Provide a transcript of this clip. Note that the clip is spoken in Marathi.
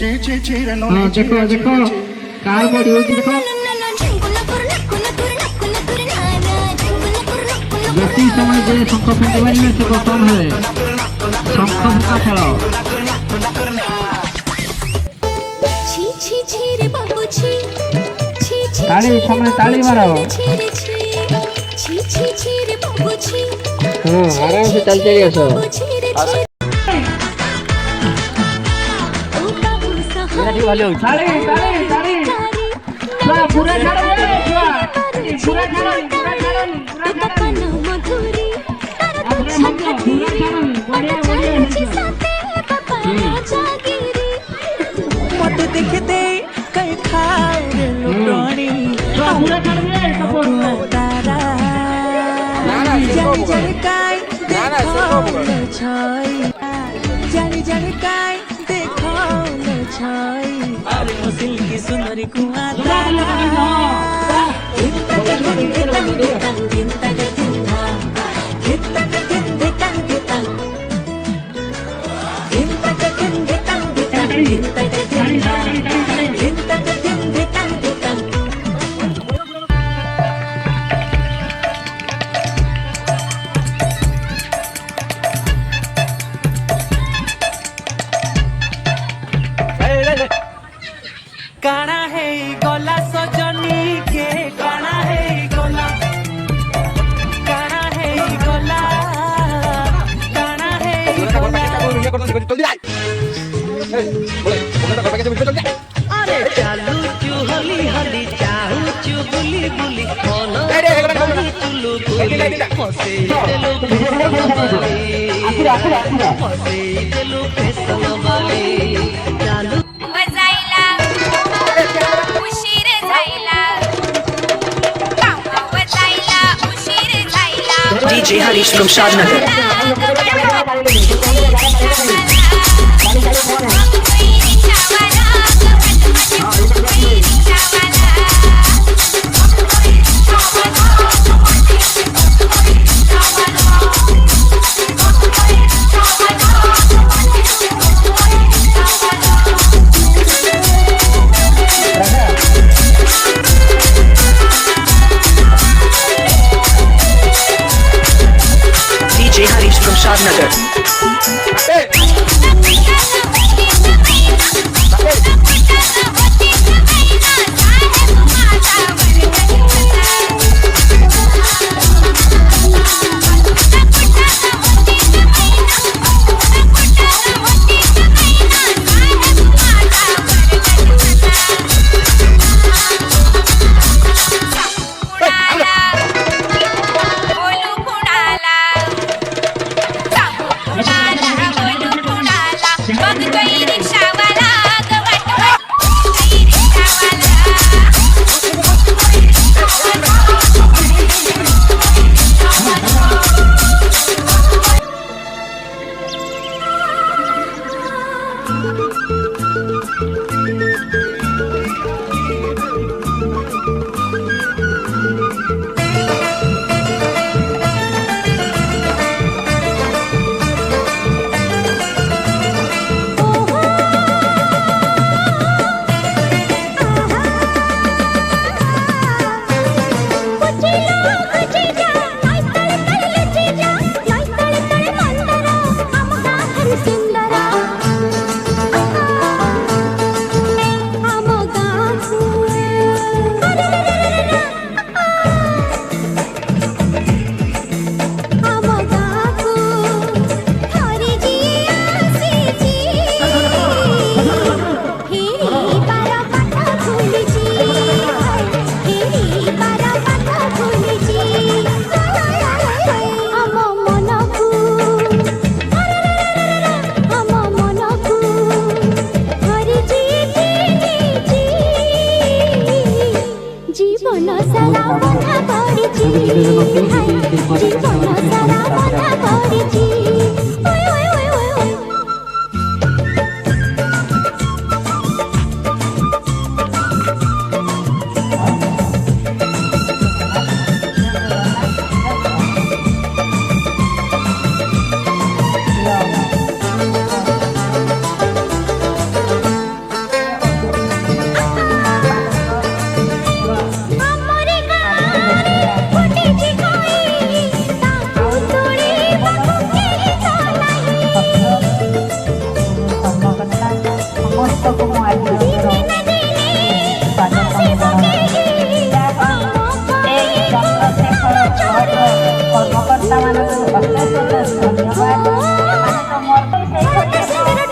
देखो देखो कार बॉडी होती देखो बेसी समय जे शंख फुंकबारी में से कम है शंख फुंका खेल ताली समय ताली मारो आराम से चलते रहो ताली ताली ताली पूरा झाड़ो पूरा झाड़ो मत देखते कई खाए लुटोनी तारा जानी जानी काय देखो छाई जानी जानी काय देखो छाई अरे मुसिल की सुंदरी कुआ तारा काना है गोला सजनी के काना है गोला काना है गोला काना है गोला अरे चालू चू हली हली चाहू चू बुली बुली बोलो चुलू बुली मसे देलु मसे देलु पेसल बाली चालू DJ Harish from Shadnagar. DJ Harish from Shadnagar. ସମସ୍ତଙ୍କୁ ମୁଁ ଆଜି ଚନ୍ଦ୍ରଶେଖର କର୍ମକର୍ତ୍ତା ମାନଙ୍କୁ ଅଶେଷ ଅଶେଷ ଧନ୍ୟବାଦ। ଏମାନେ ତ ମୋର